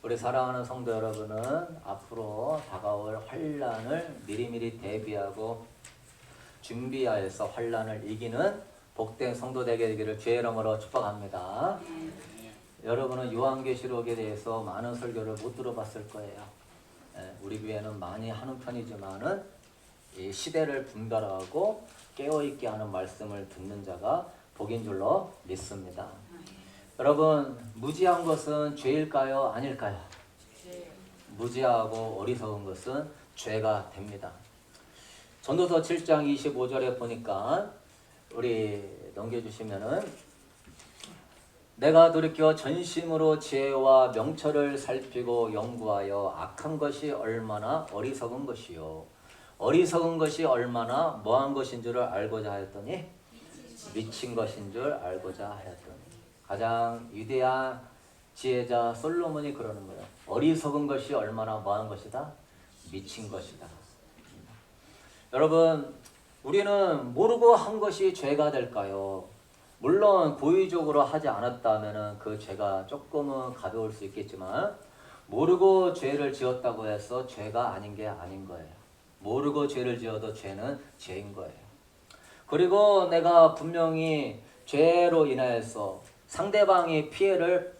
우리 사랑하는 성도 여러분은 앞으로 다가올 환난을 미리미리 대비하고 준비하여서 환난을 이기는 복된 성도 되기를 주의 이름으로 축복합니다. 여러분은 요한계시록에 대해서 많은 설교를 못 들어봤을 거예요. 우리 교회는 많이 하는 편이지만은 이 시대를 분별하고 깨어있게 하는 말씀을 듣는 자가 복인 줄로 믿습니다. 여러분, 무지한 것은 죄일까요? 아닐까요? 무지하고 어리석은 것은 죄가 됩니다. 전도서 7장 25절에 보니까 우리 넘겨주시면은 내가 돌이켜 전심으로 지혜와 명철을 살피고 연구하여 악한 것이 얼마나 어리석은 것이요 어리석은 것이 얼마나 뭐한 것인 줄을 알고자 하였더니 미친 것인 줄 알고자 하였더니 가장 위대한 지혜자 솔로몬이 그러는 거예요. 어리석은 것이 얼마나 뭐한 것이다? 미친 것이다. 여러분, 우리는 모르고 한 것이 죄가 될까요? 물론 고의적으로 하지 않았다면 그 죄가 조금은 가벼울 수 있겠지만 모르고 죄를 지었다고 해서 죄가 아닌 게 아닌 거예요. 모르고 죄를 지어도 죄는 죄인 거예요. 그리고 내가 분명히 죄로 인하여서 상대방이 피해를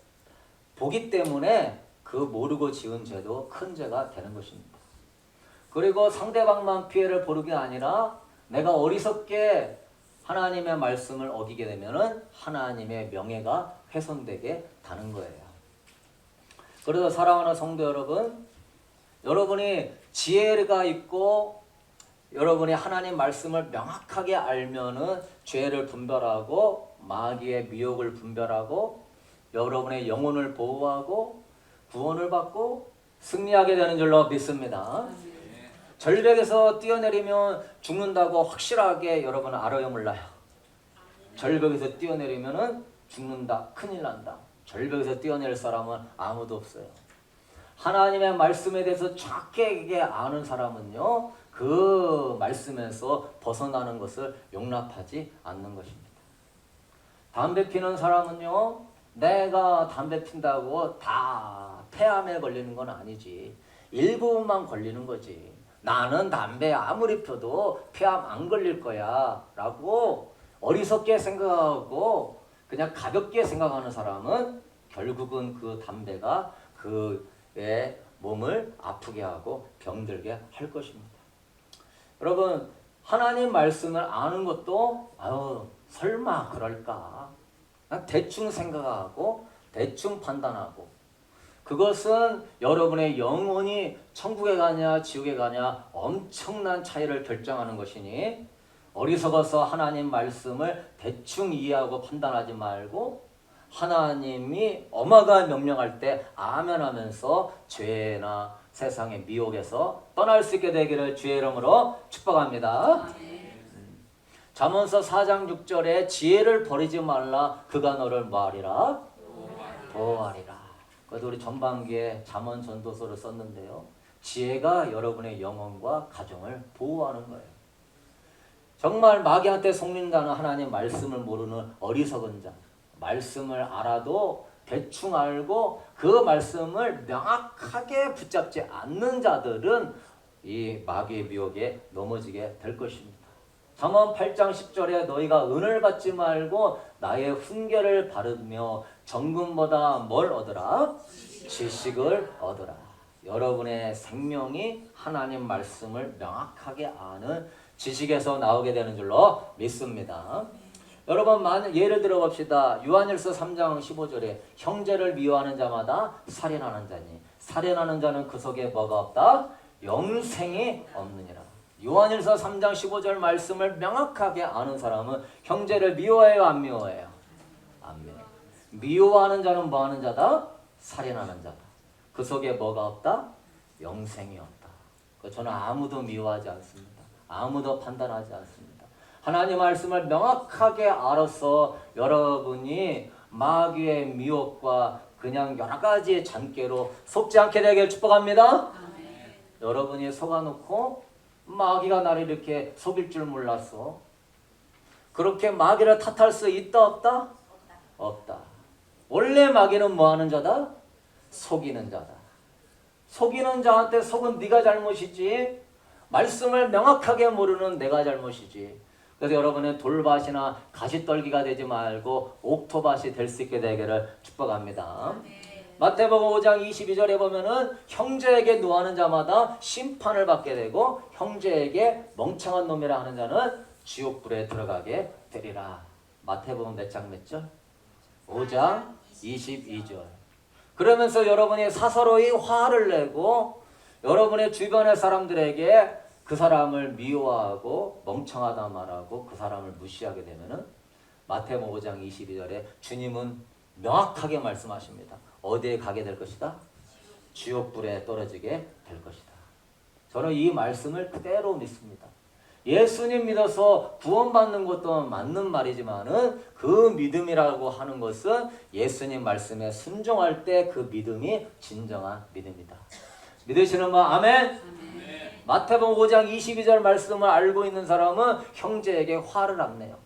보기 때문에 그 모르고 지은 죄도 큰 죄가 되는 것입니다. 그리고 상대방만 피해를 보는 게 아니라 내가 어리석게 하나님의 말씀을 어기게 되면은 하나님의 명예가 훼손되게 되는 거예요. 그래서 사랑하는 성도 여러분, 여러분이 지혜가 있고 여러분이 하나님 말씀을 명확하게 알면은 죄를 분별하고 마귀의 미혹을 분별하고 여러분의 영혼을 보호하고 구원을 받고 승리하게 되는 줄로 믿습니다. 절벽에서 뛰어내리면 죽는다고 확실하게 여러분은 알아요, 몰라요? 절벽에서 뛰어내리면 죽는다, 큰일 난다. 절벽에서 뛰어내릴 사람은 아무도 없어요. 하나님의 말씀에 대해서 정확하게 아는 사람은요, 그 말씀에서 벗어나는 것을 용납하지 않는 것입니다. 담배 피는 사람은요, 내가 담배 핀다고 다 폐암에 걸리는 건 아니지. 일부분만 걸리는 거지. 나는 담배 아무리 펴도 폐암 안 걸릴 거야 라고 어리석게 생각하고 그냥 가볍게 생각하는 사람은 결국은 그 담배가 그의 몸을 아프게 하고 병들게 할 것입니다. 여러분, 하나님 말씀을 아는 것도 설마 그럴까? 대충 생각하고 대충 판단하고 그것은 여러분의 영혼이 천국에 가냐 지옥에 가냐 엄청난 차이를 결정하는 것이니 어리석어서 하나님 말씀을 대충 이해하고 판단하지 말고 하나님이 엄하가 명령할 때 아멘 하면서 죄나 세상의 미혹에서 떠날 수 있게 되기를 주의 이름으로 축복합니다. 잠언서 4장 6절에 지혜를 버리지 말라 그가 너를 뭐하리라? 보호하리라. 그래서 우리 전반기에 잠언 전도서를 썼는데요. 지혜가 여러분의 영혼과 가정을 보호하는 거예요. 정말 마귀한테 속는다는 하나님 말씀을 모르는 어리석은 자, 말씀을 알아도 대충 알고 그 말씀을 명확하게 붙잡지 않는 자들은 이 마귀의 미혹에 넘어지게 될 것입니다. 잠언 8장 10절에 너희가 은을 받지 말고 나의 훈계를 바르며 정금보다 뭘 얻으라? 지식을 얻으라. 여러분의 생명이 하나님 말씀을 명확하게 아는 지식에서 나오게 되는 줄로 믿습니다. 여러분, 예를 들어 봅시다. 요한일서 3장 15절에 형제를 미워하는 자마다 살인하는 자니 살인하는 자는 그 속에 뭐가 없다? 영생이 없느니라. 요한일서 3장 15절 말씀을 명확하게 아는 사람은 형제를 미워해요, 안 미워해요? 안 미워해요. 미워하는 자는 뭐 하는 자다? 살인하는 자다. 그 속에 뭐가 없다? 영생이 없다. 저는 아무도 미워하지 않습니다. 아무도 판단하지 않습니다. 하나님 말씀을 명확하게 알아서 여러분이 마귀의 미혹과 그냥 여러 가지의 잔꾀로 속지 않게 되길 축복합니다. 여러분이 속아놓고 마귀가 나를 이렇게 속일 줄 몰랐어. 그렇게 마귀를 탓할 수 있다 없다? 없다. 원래 마귀는 뭐 하는 자다? 속이는 자다. 속이는 자한테 속은 네가 잘못이지 말씀을 명확하게 모르는 내가 잘못이지. 그래서 여러분은 돌밭이나 가시떨기가 되지 말고 옥토밭이 될 수 있게 되기를 축복합니다. 마태복음 5장 22절에 보면은 형제에게 노하는 자마다 심판을 받게 되고 형제에게 멍청한 놈이라 하는 자는 지옥불에 들어가게 되리라. 마태복음 몇 장 몇 절? 5장 22절. 그러면서 여러분이 사서로이 화를 내고 여러분의 주변의 사람들에게 그 사람을 미워하고 멍청하다 말하고 그 사람을 무시하게 되면은 마태복음 5장 22절에 주님은 명확하게 말씀하십니다. 어디에 가게 될 것이다? 지옥불에 떨어지게 될 것이다. 저는 이 말씀을 그대로 믿습니다. 예수님 믿어서 구원받는 것도 맞는 말이지만은 그 믿음이라고 하는 것은 예수님 말씀에 순종할 때 그 믿음이 진정한 믿음이다. 믿으시는 분 아멘? 마태복음 5장 22절 말씀을 알고 있는 사람은 형제에게 화를 안 내요.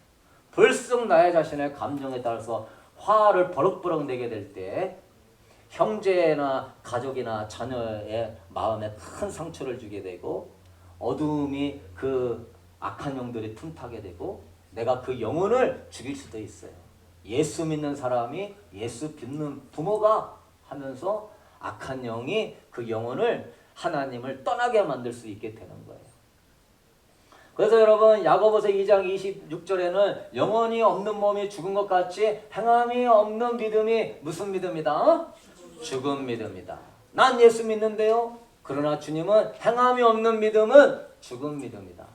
불쑥 나의 자신의 감정에 따라서 화를 버럭버럭 내게 될 때 형제나 가족이나 자녀의 마음에 큰 상처를 주게 되고 어두움이 그 악한 영들이 틈타게 되고 내가 그 영혼을 죽일 수도 있어요. 예수 믿는 사람이 예수 믿는 부모가 하면서 악한 영이 그 영혼을 하나님을 떠나게 만들 수 있게 되는 거예요. 그래서 여러분 야고보서 2장 26절에는 영혼이 없는 몸이 죽은 것 같이 행함이 없는 믿음이 무슨 믿음이다? 죽은 믿음이다. 난 예수 믿는데요. 그러나 주님은 행함이 없는 믿음은 죽은 믿음이다.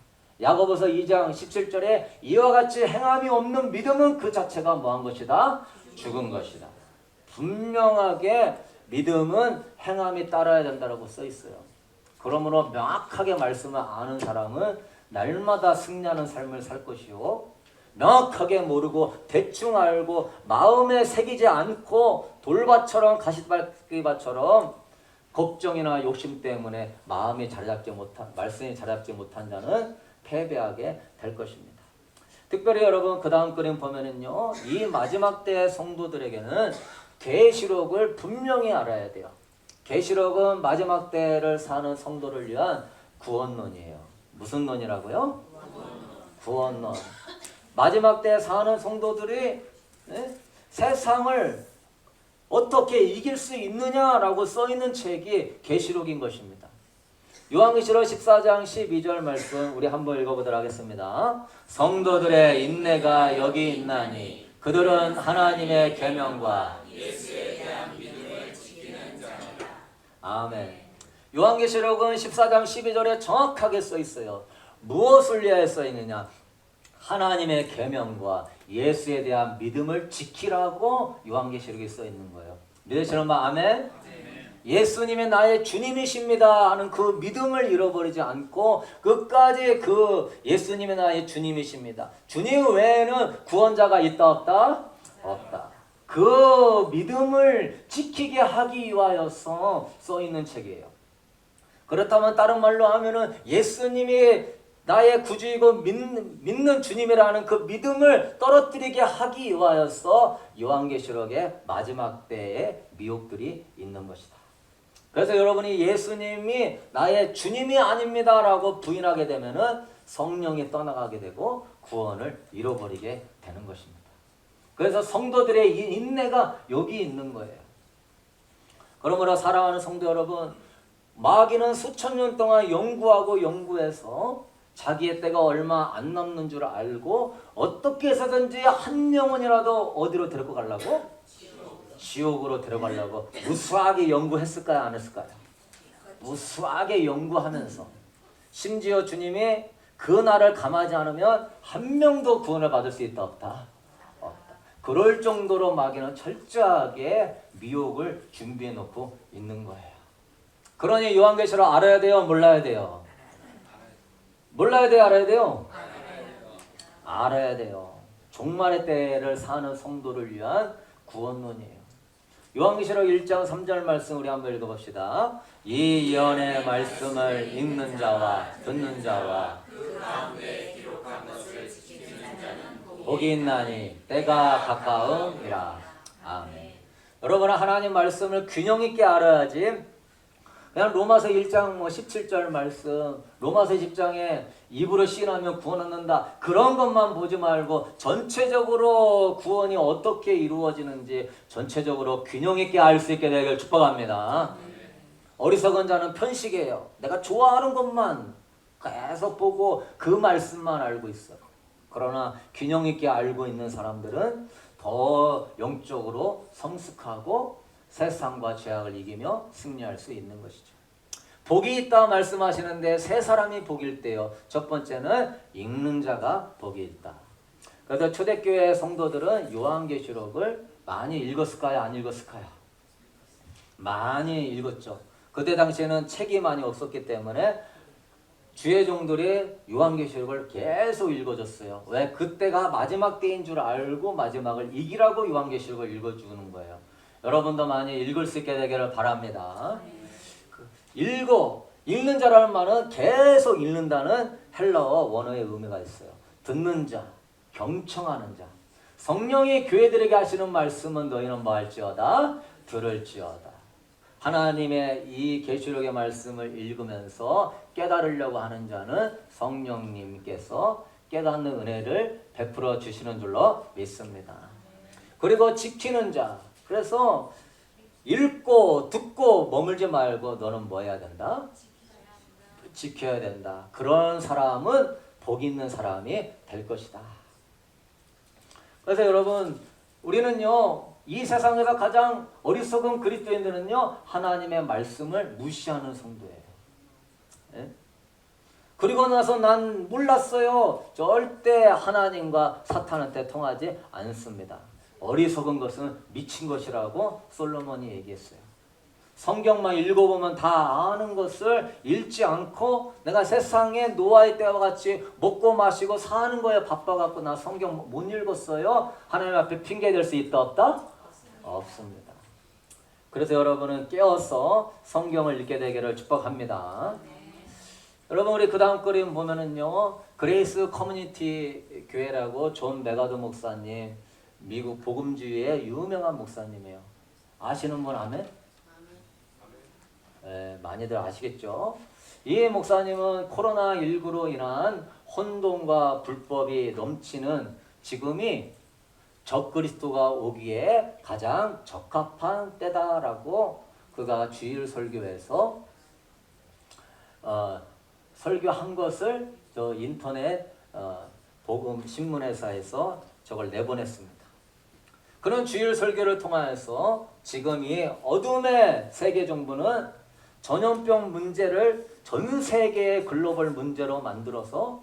야고보서 2장 17절에 이와 같이 행함이 없는 믿음은 그 자체가 뭐한 것이다? 죽은 것이다. 분명하게 믿음은 행함이 따라야 된다고 써 있어요. 그러므로 명확하게 말씀을 아는 사람은 날마다 승리하는 삶을 살 것이요. 명확하게 모르고 대충 알고 마음에 새기지 않고 돌밭처럼 가시떨기밭처럼 걱정이나 욕심 때문에 마음이 자리잡지 못한 말씀이 자리잡지 못한 자는 패배하게 될 것입니다. 특별히 여러분 그 다음 그림 보면은요. 이 마지막 때 성도들에게는 계시록을 분명히 알아야 돼요. 계시록은 마지막 때를 사는 성도를 위한 구원론이에요. 무슨 논이라고요? 구원론. 마지막 때 사는 성도들이 세상을 어떻게 이길 수 있느냐라고 써있는 책이 계시록인 것입니다. 요한계시록 14장 12절 말씀 우리 한번 읽어보도록 하겠습니다. 성도들의 인내가 여기 있나니 그들은 하나님의 계명과 예수에 대한 믿음을 지키는 자니라. 아멘. 요한계시록은 14장 12절에 정확하게 써 있어요. 무엇을 위하여 써 있느냐? 하나님의 계명과 예수에 대한 믿음을 지키라고 요한계시록에 써 있는 거예요. 믿으시는 분 아멘? 예수님이 나의 주님이십니다 하는 그 믿음을 잃어버리지 않고 끝까지 그 예수님이 나의 주님이십니다. 주님 외에는 구원자가 있다 없다? 없다. 그 믿음을 지키게 하기 위하여서 써 있는 책이에요. 그렇다면 다른 말로 하면은 예수님이 나의 구주이고 믿는 주님이라는 그 믿음을 떨어뜨리게 하기 위하여서 요한계시록의 마지막 때에 미혹들이 있는 것이다. 그래서 여러분이 예수님이 나의 주님이 아닙니다 라고 부인하게 되면은 성령이 떠나가게 되고 구원을 잃어버리게 되는 것입니다. 그래서 성도들의 이 인내가 여기 있는 거예요. 그러므로 사랑하는 성도 여러분, 마귀는 수천 년 동안 연구해서 자기의 때가 얼마 안 남는 줄 알고 어떻게 해서든지 한 영혼이라도 어디로 데리고 가려고? 지옥으로 데려가려고 무수하게 연구했을까요? 안 했을까요? 무수하게 연구하면서 심지어 주님이 그 날을 감하지 않으면 한 명도 구원을 받을 수 있다 없다? 없다. 그럴 정도로 마귀는 철저하게 미혹을 준비해 놓고 있는 거예요. 그러니 요한계시록 알아야 돼요? 몰라야 돼요? 몰라야 돼요? 알아야 돼요? 알아야 돼요. 종말의 때를 사는 성도를 위한 구원론이에요. 요한계시록 1장 3절 말씀 우리 한번 읽어봅시다. 이 예언의 말씀을 읽는 자와 듣는 자와 그 가운데 기록한 것을 지키는 자는 복이 있나니 때가 가까움이라. 아멘. 여러분은 하나님 말씀을 균형 있게 알아야지. 그냥 로마서 1장 17절 말씀, 로마서 10장에 입으로 시인하면 구원 얻는다, 그런 것만 보지 말고 전체적으로 구원이 어떻게 이루어지는지 전체적으로 균형 있게 알 수 있게 되길 축복합니다. 어리석은 자는 편식이에요. 내가 좋아하는 것만 계속 보고 그 말씀만 알고 있어. 그러나 균형 있게 알고 있는 사람들은 더 영적으로 성숙하고 세상과 죄악을 이기며 승리할 수 있는 것이죠. 복이 있다 말씀하시는데 세 사람이 복일 때요. 첫 번째는 읽는 자가 복이 있다. 그래서 초대교회 성도들은 요한계시록을 많이 읽었을까요? 안 읽었을까요? 많이 읽었죠. 그때 당시에는 책이 많이 없었기 때문에 주의 종들이 요한계시록을 계속 읽어줬어요. 왜? 그때가 마지막 때인 줄 알고 마지막을 이기라고 요한계시록을 읽어주는 거예요. 여러분도 많이 읽을 수 있게 되기를 바랍니다. 읽는 자라는 말은 계속 읽는다는 헬라어 원어의 의미가 있어요. 듣는 자, 경청하는 자. 성령이 교회들에게 하시는 말씀은 너희는 뭐 할지어다? 들을지어다. 하나님의 이 계시록의 말씀을 읽으면서 깨달으려고 하는 자는 성령님께서 깨닫는 은혜를 베풀어 주시는 줄로 믿습니다. 그리고 지키는 자. 그래서 읽고 듣고 머물지 말고 너는 뭐 해야 된다? 지켜야 된다. 그런 사람은 복 있는 사람이 될 것이다. 그래서 여러분, 우리는요, 이 세상에서 가장 어리석은 그리스도인들은요, 하나님의 말씀을 무시하는 성도예요. 예? 그리고 나서 난 몰랐어요. 절대 하나님과 사탄한테 통하지 않습니다. 어리석은 것은 미친 것이라고 솔로몬이 얘기했어요. 성경만 읽어보면 다 아는 것을 읽지 않고 내가 세상에 노아의 때와 같이 먹고 마시고 사는 거에 바빠갖고 나 성경 못 읽었어요. 하나님 앞에 핑계 댈 수 있다 없다? 없습니다. 그래서 여러분은 깨어서 성경을 읽게 되기를 축복합니다. 여러분, 우리 그 다음 그림 보면은요, 그레이스 커뮤니티 교회라고 존 메가더 목사님, 미국 복음주의의 유명한 목사님이에요. 아시는 분 아멘? 네, 많이들 아시겠죠? 이 목사님은 코로나19로 인한 혼돈과 불법이 넘치는 지금이 적그리스도가 오기에 가장 적합한 때다라고 그가 주일 설교에서 설교한 것을 저 인터넷 복음 신문회사에서 저걸 내보냈습니다. 그런 주일 설교를 통하여서 지금 이 어둠의 세계 정부는 전염병 문제를 전 세계의 글로벌 문제로 만들어서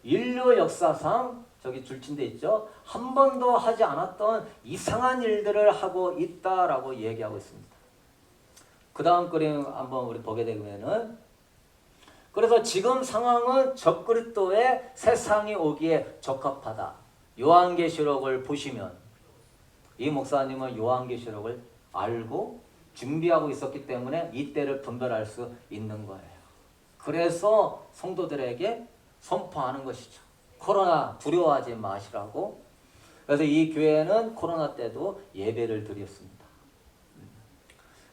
인류 역사상 저기 줄친데 있죠? 한 번도 하지 않았던 이상한 일들을 하고 있다라고 얘기하고 있습니다. 그 다음 그림 한번 우리 보게 되면은, 그래서 지금 상황은 적그리스도의 세상이 오기에 적합하다. 요한계시록을 보시면 이 목사님은 요한계시록을 알고 준비하고 있었기 때문에 이때를 분별할 수 있는 거예요. 그래서 성도들에게 선포하는 것이죠. 코로나 두려워하지 마시라고. 그래서 이 교회는 코로나 때도 예배를 드렸습니다.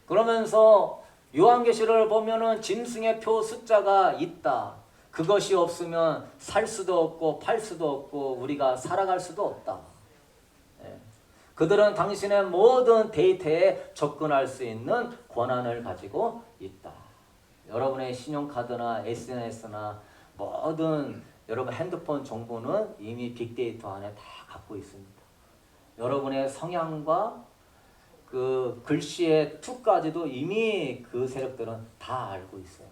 그러면서 요한계시록을 보면은 짐승의 표 숫자가 있다. 그것이 없으면 살 수도 없고 팔 수도 없고 우리가 살아갈 수도 없다. 그들은 당신의 모든 데이터에 접근할 수 있는 권한을 가지고 있다. 여러분의 신용카드나 SNS나 모든 여러분 핸드폰 정보는 이미 빅데이터 안에 다 갖고 있습니다. 여러분의 성향과 그 글씨의 투까지도 이미 그 세력들은 다 알고 있어요.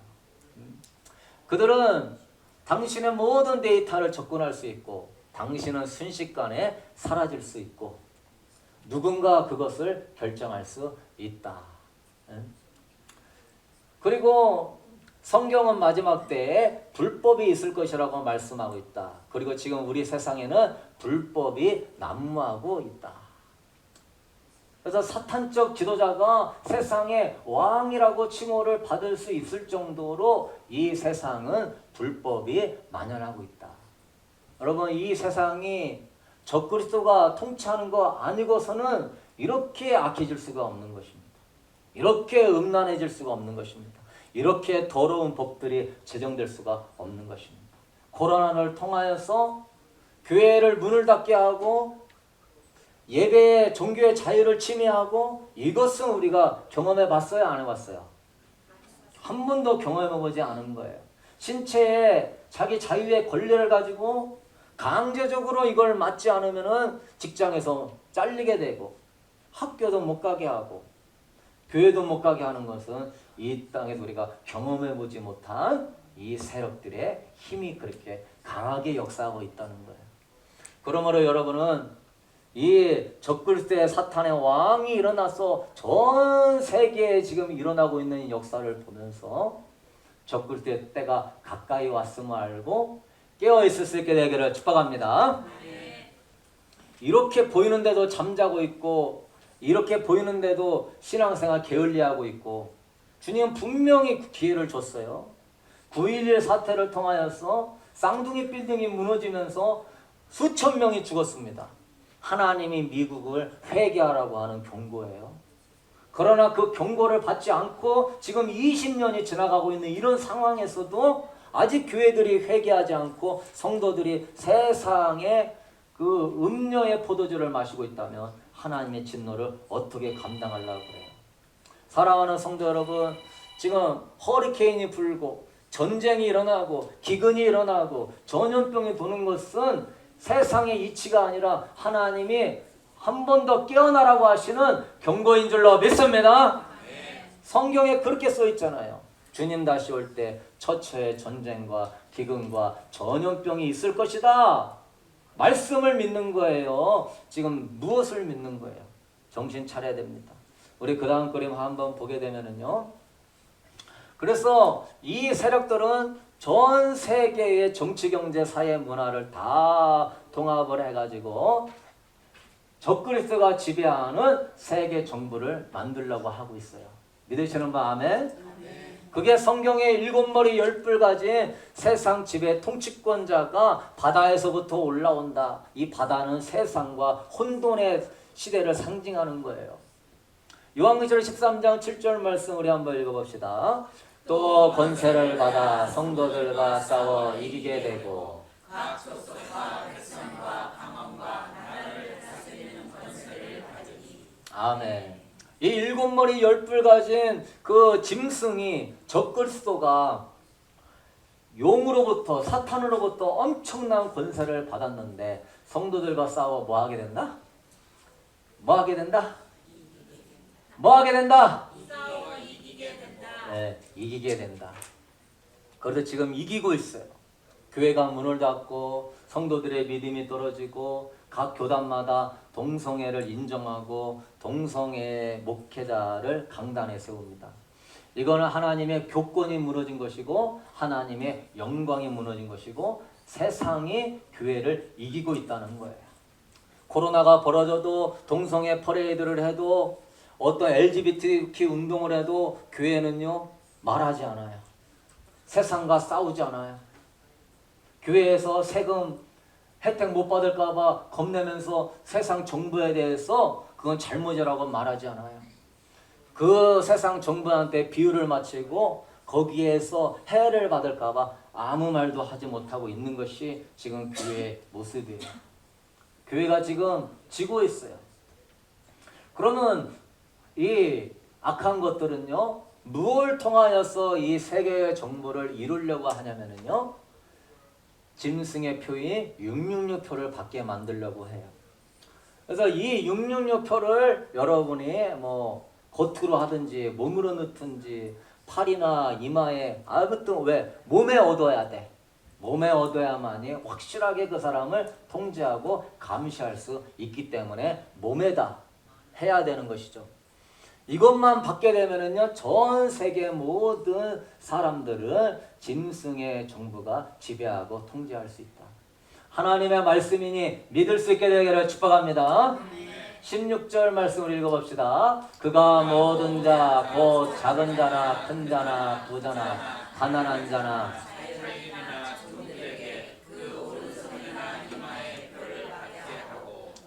그들은 당신의 모든 데이터를 접근할 수 있고 당신은 순식간에 사라질 수 있고 누군가 그것을 결정할 수 있다. 그리고 성경은 마지막 때에 불법이 있을 것이라고 말씀하고 있다. 그리고 지금 우리 세상에는 불법이 난무하고 있다. 그래서 사탄적 지도자가 세상의 왕이라고 칭호를 받을 수 있을 정도로 이 세상은 불법이 만연하고 있다. 여러분, 이 세상이 적그리스도가 통치하는 거 아니고서는 이렇게 악해질 수가 없는 것입니다. 이렇게 음란해질 수가 없는 것입니다. 이렇게 더러운 법들이 제정될 수가 없는 것입니다. 코로나를 통하여서 교회를 문을 닫게 하고 예배의 종교의 자유를 침해하고 이것은 우리가 경험해 봤어요? 안 해봤어요? 한 번도 경험해 보지 않은 거예요. 신체에 자기 자유의 권리를 가지고 강제적으로 이걸 맞지 않으면 직장에서 잘리게 되고 학교도 못 가게 하고 교회도 못 가게 하는 것은 이 땅에서 우리가 경험해 보지 못한 이 세력들의 힘이 그렇게 강하게 역사하고 있다는 거예요. 그러므로 여러분은 이 적그리스도의 사탄의 왕이 일어나서 전 세계에 지금 일어나고 있는 역사를 보면서 적그리스도의 때가 가까이 왔음을 알고 깨어 있을 수 있게 되기를 축복합니다. 이렇게 보이는데도 잠자고 있고 이렇게 보이는데도 신앙생활 게을리하고 있고 주님은 분명히 기회를 줬어요. 9.11 사태를 통하여서 쌍둥이 빌딩이 무너지면서 수천 명이 죽었습니다. 하나님이 미국을 회개하라고 하는 경고예요. 그러나 그 경고를 받지 않고 지금 20년이 지나가고 있는 이런 상황에서도 아직 교회들이 회개하지 않고 성도들이 세상의 그 음료의 포도주를 마시고 있다면 하나님의 진노를 어떻게 감당하려고 그래요. 사랑하는 성도 여러분, 지금 허리케인이 불고 전쟁이 일어나고 기근이 일어나고 전염병이 도는 것은 세상의 이치가 아니라 하나님이 한 번 더 깨어나라고 하시는 경고인 줄로 믿습니다. 성경에 그렇게 써 있잖아요. 주님 다시 올 때 처처의 전쟁과 기근과 전염병이 있을 것이다. 말씀을 믿는 거예요. 지금 무엇을 믿는 거예요? 정신 차려야 됩니다. 우리 그 다음 그림 한번 보게 되면은요. 그래서 이 세력들은 전 세계의 정치, 경제, 사회, 문화를 다 통합을 해가지고 적그리스도가 지배하는 세계 정부를 만들려고 하고 있어요. 믿으시는 분 아멘? 그게 성경의 7머리 10뿔 가진 세상 지배 통치권자가 바다에서부터 올라온다. 이 바다는 세상과 혼돈의 시대를 상징하는 거예요. 요한계시록 13장 7절 말씀 우리 한번 읽어봅시다. 또 권세를 받아 성도들과 싸워 이기게 되고 각 족속과 백성과 방언과 나라를 다스리는 권세를 가지니. 아멘. 이 7머리 10뿔 가진 그 짐승이 적그리스도가 용으로부터 사탄으로부터 엄청난 권세를 받았는데 성도들과 싸워 뭐 하게 된다? 뭐 하게 된다? 뭐 하게 된다? 싸워 이기게 된다. 네, 이기게 된다. 그래서 지금 이기고 있어요. 교회가 문을 닫고 성도들의 믿음이 떨어지고 각 교단마다 동성애를 인정하고 동성애 목회자를 강단에 세웁니다. 이거는 하나님의 교권이 무너진 것이고 하나님의 영광이 무너진 것이고 세상이 교회를 이기고 있다는 거예요. 코로나가 벌어져도 동성애 퍼레이드를 해도 어떤 LGBTQ 운동을 해도 교회는요 말하지 않아요. 세상과 싸우지 않아요. 교회에서 세금 혜택 못 받을까 봐 겁내면서 세상 정부에 대해서 그건 잘못이라고 말하지 않아요. 그 세상 정부한테 비유를 마치고 거기에서 해를 받을까 봐 아무 말도 하지 못하고 있는 것이 지금 교회의 모습이에요. 교회가 지금 지고 있어요. 그러면 이 악한 것들은요 무엇을 통하여서 이 세계의 정부를 이루려고 하냐면요 짐승의 표인 666표를 받게 만들려고 해요. 그래서 이 666표를 여러분이 뭐 겉으로 하든지 몸으로 넣든지 팔이나 이마에 아무튼 왜 몸에 얻어야 돼. 몸에 얻어야만이 확실하게 그 사람을 통제하고 감시할 수 있기 때문에 몸에다 해야 되는 것이죠. 이것만 받게 되면은요 전 세계 모든 사람들을 짐승의 정부가 지배하고 통제할 수 있다. 하나님의 말씀이니 믿을 수 있게 되기를 축복합니다. 16절 말씀을 읽어봅시다. 그가 모든 자, 곧 작은 자나 큰 자나 부자나 가난한 자나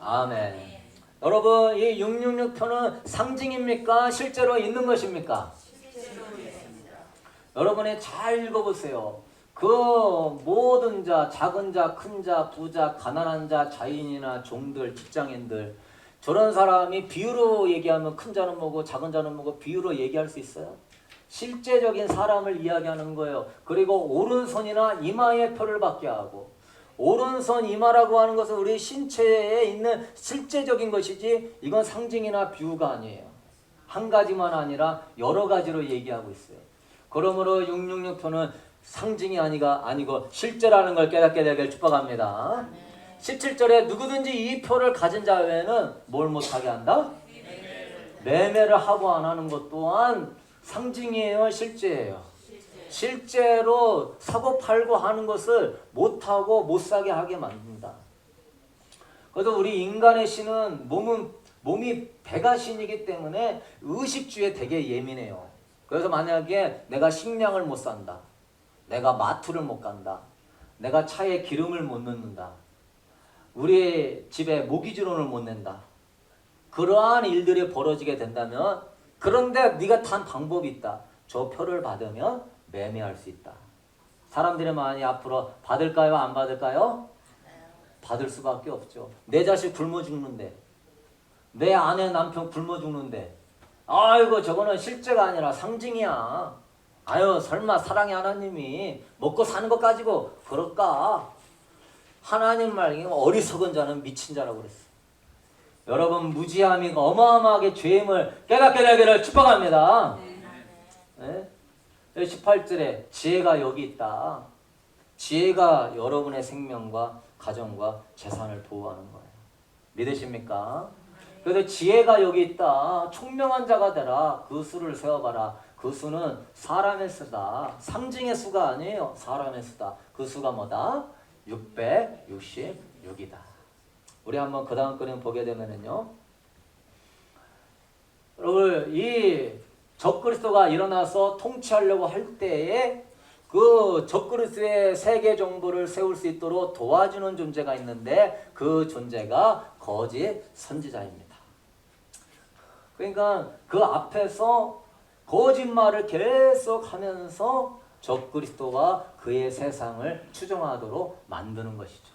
아멘. 여러분 이 666표는 상징입니까? 실제로 있는 것입니까? 여러분이 잘 읽어보세요. 그 모든 자, 작은 자, 큰 자, 부자, 가난한 자, 자인이나 종들, 직장인들 저런 사람이 비유로 얘기하면 큰 자는 뭐고 작은 자는 뭐고 비유로 얘기할 수 있어요? 실제적인 사람을 이야기하는 거예요. 그리고 오른손이나 이마에 표를 받게 하고 오른손 이마라고 하는 것은 우리 신체에 있는 실제적인 것이지 이건 상징이나 비유가 아니에요. 한 가지만 아니라 여러 가지로 얘기하고 있어요. 그러므로 666표는 상징이 아니고 실제라는 걸 깨닫게 되길 축복합니다. 17절에 누구든지 이 표를 가진 자 외에는 뭘 못하게 한다? 매매를 하고 안 하는 것 또한 상징이에요, 실제예요? 실제로 사고 팔고 하는 것을 못하고 못사게 하게 만든다. 그래서 우리 인간의 신은 몸이 배가 신이기 때문에 의식주에 되게 예민해요. 그래서 만약에 내가 식량을 못 산다, 내가 마트를 못 간다, 내가 차에 기름을 못 넣는다, 우리 집에 모기지론을 못 낸다, 그러한 일들이 벌어지게 된다면 그런데 네가 탄 방법이 있다. 저 표를 받으면 매매할 수 있다. 사람들이 많이 앞으로 받을까요? 안 받을까요? 받을 수밖에 없죠. 내 자식 굶어 죽는데, 내 아내 남편 굶어 죽는데, 아이고 저거는 실제가 아니라 상징이야. 아유 설마 사랑의 하나님이 먹고 사는 것 가지고 그럴까? 하나님 말 어리석은 자는 미친 자라고 그랬어. 여러분 무지함이 어마어마하게 죄임을 깨닫게 되기를 축복합니다. 네? 18절에 지혜가 여기 있다. 지혜가 여러분의 생명과 가정과 재산을 보호하는 거예요. 믿으십니까? 그래서 지혜가 여기 있다. 총명한 자가 되라. 그 수를 세어봐라. 그 수는 사람의 수다. 상징의 수가 아니에요. 사람의 수다. 그 수가 뭐다? 666이다. 우리 한번 그 다음 그림 보게 되면은요. 여러분 이 적그리스도가 일어나서 통치하려고 할 때에 그 적그리스도의 세계 정부를 세울 수 있도록 도와주는 존재가 있는데 그 존재가 거짓 선지자입니다. 그러니까 그 앞에서 거짓말을 계속 하면서 적그리스도와 그의 세상을 추종하도록 만드는 것이죠.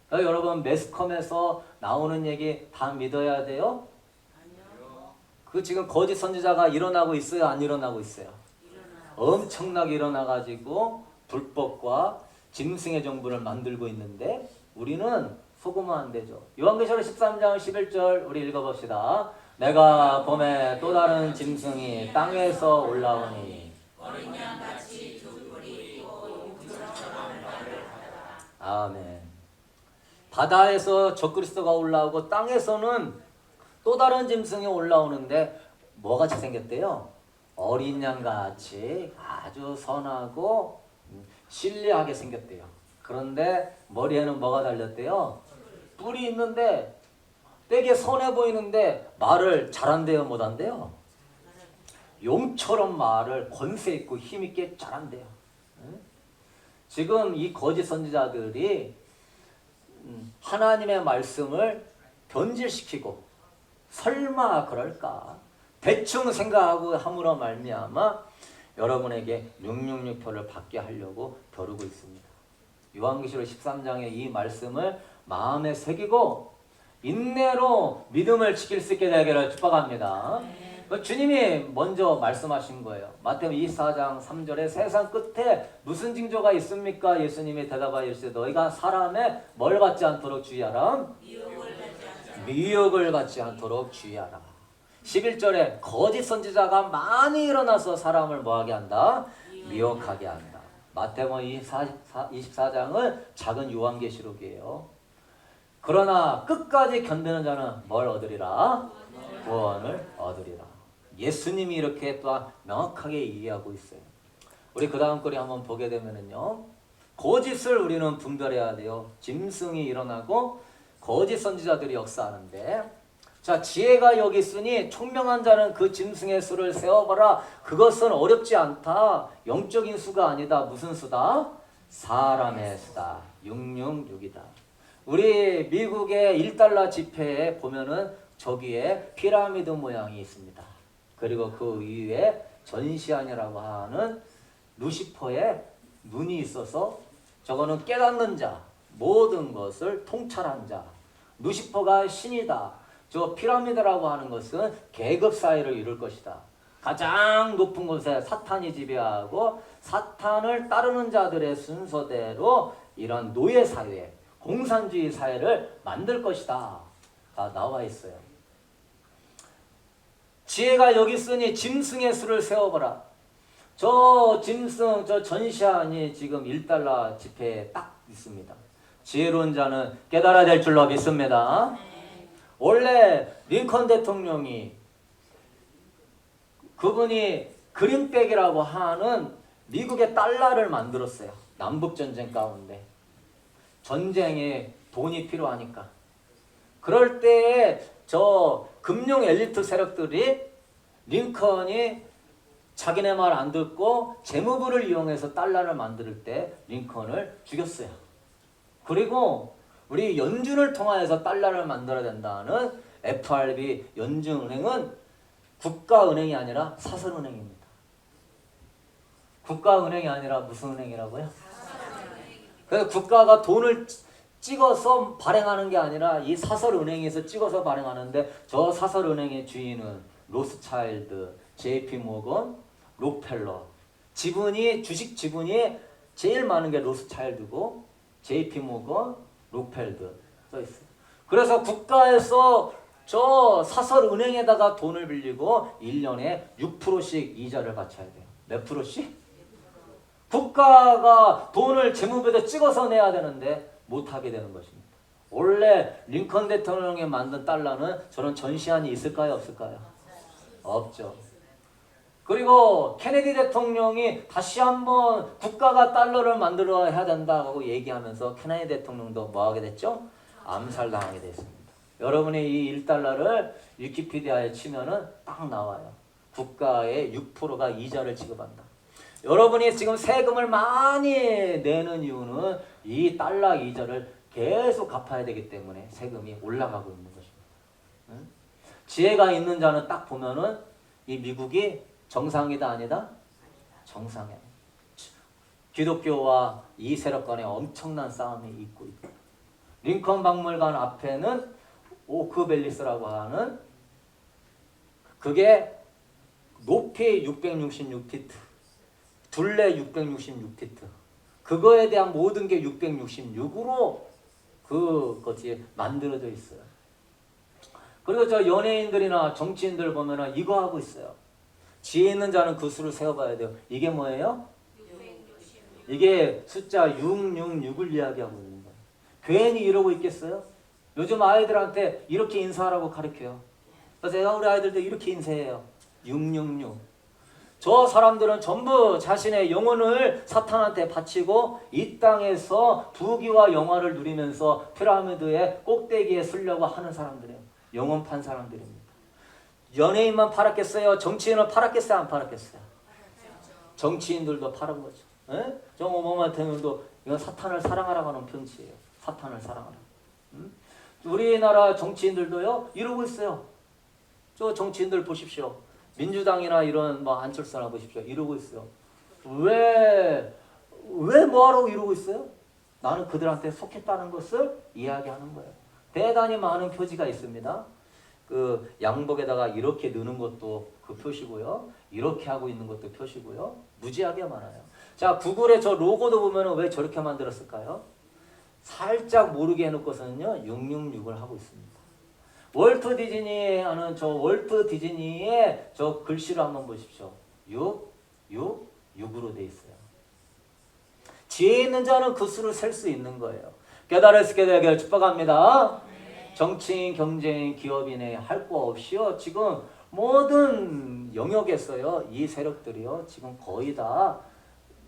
그러니까 여러분 매스컴에서 나오는 얘기 다 믿어야 돼요? 아니요. 그 지금 거짓 선지자가 일어나고 있어요? 안 일어나고 있어요? 엄청나게 일어나가지고 불법과 짐승의 정부를 만들고 있는데 우리는 속으면 안 되죠. 요한계시록 13장 11절 우리 읽어봅시다. 내가 봄에 또 다른 짐승이 땅에서 올라오니 어린 양같이 두 뿔이 있고 용처럼 말을 하더라. 아멘. 바다에서 적그리스도가 올라오고 땅에서는 또 다른 짐승이 올라오는데 뭐같이 생겼대요? 어린 양같이 아주 선하고 신뢰하게 생겼대요. 그런데 머리에는 뭐가 달렸대요? 뿔이 있는데 되게 선해 보이는데 말을 잘한대요? 못한대요? 용처럼 말을 권세 있고 힘 있게 잘한대요. 지금 이 거짓 선지자들이 하나님의 말씀을 변질시키고 설마 그럴까? 대충 생각하고 함으로 말미암아 여러분에게 666표를 받게 하려고 벼르고 있습니다. 요한계시록 13장의 이 말씀을 마음에 새기고 인내로 믿음을 지킬 수 있게 되기를 축복합니다. 주님이 먼저 말씀하신 거예요. 마태복음 24장 3절에 세상 끝에 무슨 징조가 있습니까? 예수님이 대답하여 이르시되 너희가 사람의 뭘 받지 않도록 주의하라. 미혹을 받지 않도록 주의하라. 11절에 거짓 선지자가 많이 일어나서 사람을 뭐하게 한다? 미혹하게 한다. 마태복음 24장은 작은 요한계시록이에요. 그러나 끝까지 견디는 자는 뭘 얻으리라? 구원을 얻으리라. 예수님이 이렇게 또한 명확하게 이해하고 있어요. 우리 그 다음 거리 한번 보게 되면은요. 거짓을 우리는 분별해야 돼요. 짐승이 일어나고 거짓 선지자들이 역사하는데 자 지혜가 여기 있으니 총명한 자는 그 짐승의 수를 세어봐라. 그것은 어렵지 않다. 영적인 수가 아니다. 무슨 수다? 사람의 수다. 666이다. 우리 미국의 1달러 지폐에 보면은 저기에 피라미드 모양이 있습니다. 그리고 그 위에 전시안이라고 하는 루시퍼의 눈이 있어서 저거는 깨닫는 자, 모든 것을 통찰한 자. 루시퍼가 신이다. 저 피라미드라고 하는 것은 계급 사회를 이룰 것이다. 가장 높은 곳에 사탄이 지배하고 사탄을 따르는 자들의 순서대로 이런 노예 사회, 공산주의 사회를 만들 것이다. 가 나와 있어요. 지혜가 여기 있으니 짐승의 수를 세워보라. 저 짐승, 저 전시안이 지금 1달러 지폐에 딱 있습니다. 지혜로운 자는 깨달아야 될 줄로 믿습니다. 원래 링컨 대통령이 그분이 그린백이라고 하는 미국의 달러를 만들었어요. 남북전쟁 가운데. 전쟁에 돈이 필요하니까. 그럴 때에 저 금융 엘리트 세력들이 링컨이 자기네 말 안 듣고 재무부를 이용해서 달러를 만들 때 링컨을 죽였어요. 그리고 우리 연준을 통하여서 달러를 만들어야 된다는 FRB 연준은행은 국가은행이 아니라 사설은행입니다. 국가은행이 아니라 무슨 은행이라고요? 그래서 국가가 돈을 찍어서 발행하는 게 아니라 이 사설은행에서 찍어서 발행하는데 저 사설은행의 주인은 로스차일드, JP 모건, 록펠러. 지분이 주식 지분이 제일 많은 게 로스차일드고 JP 모건, 록펠드 써 있어요. 그래서 국가에서 저 사설은행에다가 돈을 빌리고 1년에 6%씩 이자를 바쳐야 돼요. 몇 프로씩? 국가가 돈을 재무부에다 찍어서 내야 되는데 못하게 되는 것입니다. 원래 링컨 대통령이 만든 달러는 저런 전시안이 있을까요? 없을까요? 없죠. 그리고 케네디 대통령이 다시 한번 국가가 달러를 만들어야 된다고 얘기하면서 케네디 대통령도 뭐하게 됐죠? 암살당하게 됐습니다. 여러분이 이 1달러를 위키피디아에 치면은 딱 나와요. 국가의 6%가 이자를 지급한다. 여러분이 지금 세금을 많이 내는 이유는 이 달러 이자를 계속 갚아야 되기 때문에 세금이 올라가고 있는 것입니다. 응? 지혜가 있는 자는 딱 보면은 이 미국이 정상이다 아니다? 정상이야. 기독교와 이 세력 간에 엄청난 싸움이 있고 있다. 링컨 박물관 앞에는 오크밸리스라고 하는 그게 높이 666피트, 둘레 666피트. 그거에 대한 모든 게 666으로 그것이 만들어져 있어요. 그리고 저 연예인들이나 정치인들 보면은 이거 하고 있어요. 지혜 있는 자는 그 수를 세워봐야 돼요. 이게 뭐예요? 이게 숫자 666을 이야기하고 있는 거예요. 괜히 이러고 있겠어요? 요즘 아이들한테 이렇게 인사하라고 가르쳐요. 그래서 제가 우리 아이들도 이렇게 인사해요. 666. 저 사람들은 전부 자신의 영혼을 사탄한테 바치고 이 땅에서 부귀와 영화를 누리면서 피라미드의 꼭대기에 서려고 하는 사람들이에요. 영혼 판 사람들입니다. 연예인만 팔았겠어요? 정치인은 팔았겠어요? 안 팔았겠어요? 정치인들도 팔은 거죠. 에? 저 오바마 대통령도 이건 사탄을 사랑하라고 하는 편지예요. 사탄을 사랑하라. 우리나라 정치인들도요 이러고 있어요. 저 정치인들 보십시오. 민주당이나 이런 뭐 안철수나 보십시오. 이러고 있어요. 왜 뭐하라고 이러고 있어요? 나는 그들한테 속했다는 것을 이야기하는 거예요. 대단히 많은 표지가 있습니다. 그 양복에다가 이렇게 넣는 것도 그 표시고요. 이렇게 하고 있는 것도 표시고요. 무지하게 많아요. 자, 구글의 저 로고도 보면 왜 저렇게 만들었을까요? 살짝 모르게 해놓고서는요 666을 하고 있습니다. 월트 디즈니 하는 저 월트 디즈니의 저 글씨를 한번 보십시오. 666으로 돼 있어요. 지혜 있는 자는 그 수를 셀 수 있는 거예요. 깨달을 수 있게 되길 축복합니다. 정치인, 경제인, 기업인의 할 거 없이요. 지금 모든 영역에서요. 이 세력들이요. 지금 거의 다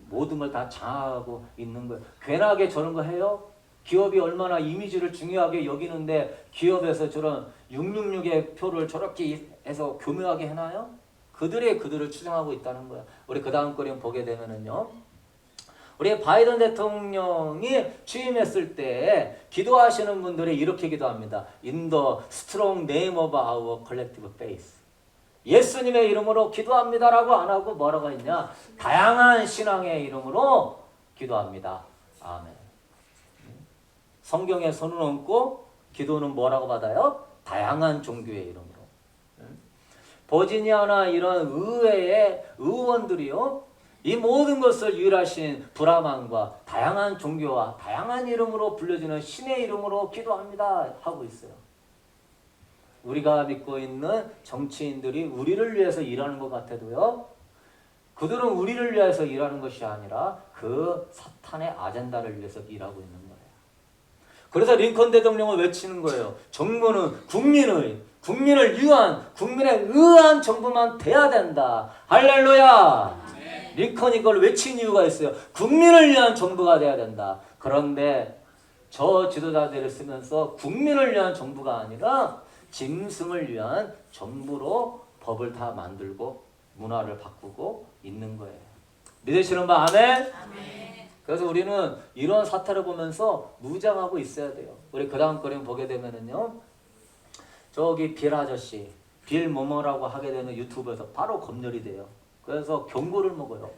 모든 걸 다 장악하고 있는 거예요. 괜하게 저런 거 해요? 기업이 얼마나 이미지를 중요하게 여기는데 기업에서 저런 666의 표를 저렇게 해서 교묘하게 해놔요? 그들을 추정하고 있다는 거야. 우리 그 다음 거림 보게 되면은요. 우리 바이든 대통령이 취임했을 때 기도하시는 분들이 이렇게 기도합니다. In the strong name of our collective faith. 예수님의 이름으로 기도합니다라고 안 하고 뭐라고 했냐? 다양한 신앙의 이름으로 기도합니다. 아멘. 성경에 손을 얹고 기도는 뭐라고 받아요? 다양한 종교의 이름으로. 버지니아나 이런 의회의 의원들이요, 이 모든 것을 유일하신 브라만과 다양한 종교와 다양한 이름으로 불려지는 신의 이름으로 기도합니다 하고 있어요. 우리가 믿고 있는 정치인들이 우리를 위해서 일하는 것 같아도요, 그들은 우리를 위해서 일하는 것이 아니라 그 사탄의 아젠다를 위해서 일하고 있는 거예요. 그래서 링컨 대통령을 외치는 거예요. 정부는 국민을 위한, 국민에 의한 정부만 돼야 된다. 할렐루야. 링컨이 그걸 외친 이유가 있어요. 국민을 위한 정부가 돼야 된다. 그런데 저 지도자들을 쓰면서 국민을 위한 정부가 아니라 짐승을 위한 정부로 법을 다 만들고 문화를 바꾸고 있는 거예요. 믿으시는 분 아멘? 그래서 우리는 이런 사태를 보면서 무장하고 있어야 돼요. 우리 그 다음 그림 보게 되면은요, 저기 빌 아저씨, 빌 뭐뭐라고 하게 되면 유튜브에서 바로 검열이 돼요. 그래서 경고를 먹어요.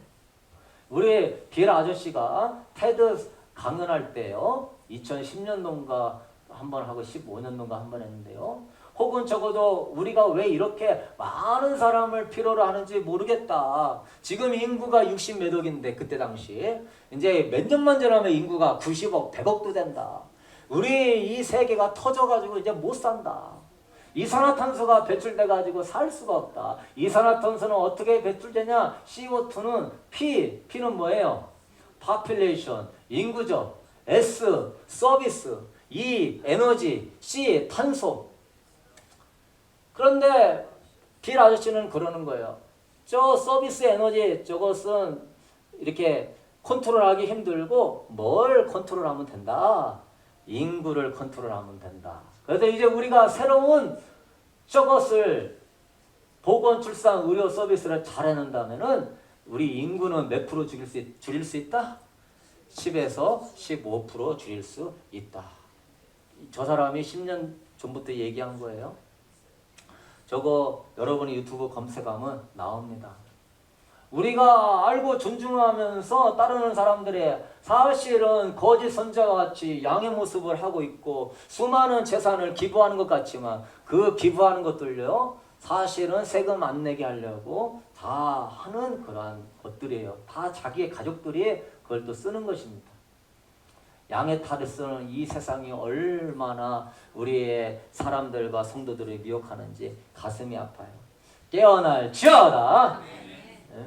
우리 빌 아저씨가 테드 강연할 때요, 2010년도인가 한번 하고 15년도인가 한번 했는데요, 혹은 적어도 우리가 왜 이렇게 많은 사람을 필요로 하는지 모르겠다. 지금 인구가 60 몇 억인데 그때 당시 이제 몇 년만 지나면 인구가 90억, 100억도 된다. 우리 이 세계가 터져가지고 이제 못 산다. 이산화탄소가 배출돼가지고 살 수가 없다. 이산화탄소는 어떻게 배출되냐? CO2는 P는 뭐예요? population, 인구죠. S, 서비스, E, 에너지, C, 탄소. 그런데 빌 아저씨는 그러는 거예요. 저 서비스 에너지 저것은 이렇게 컨트롤하기 힘들고 뭘 컨트롤하면 된다? 인구를 컨트롤하면 된다. 그래서 이제 우리가 새로운 저것을 보건, 출산, 의료 서비스를 잘 해낸다면은 우리 인구는 몇 프로 줄일 수 있다? 10에서 15% 줄일 수 있다. 저 사람이 10년 전부터 얘기한 거예요. 저거 여러분이 유튜브 검색하면 나옵니다. 우리가 알고 존중하면서 따르는 사람들이 사실은 거짓 선자와 같이 양의 모습을 하고 있고 수많은 재산을 기부하는 것 같지만 그 기부하는 것들요, 사실은 세금 안 내게 하려고 다 하는 그러한 것들이에요. 다 자기의 가족들이 그걸 또 쓰는 것입니다. 양의 탈을 쓰는 이 세상이 얼마나 우리의 사람들과 성도들을 미혹하는지 가슴이 아파요. 깨어날지어다. 네?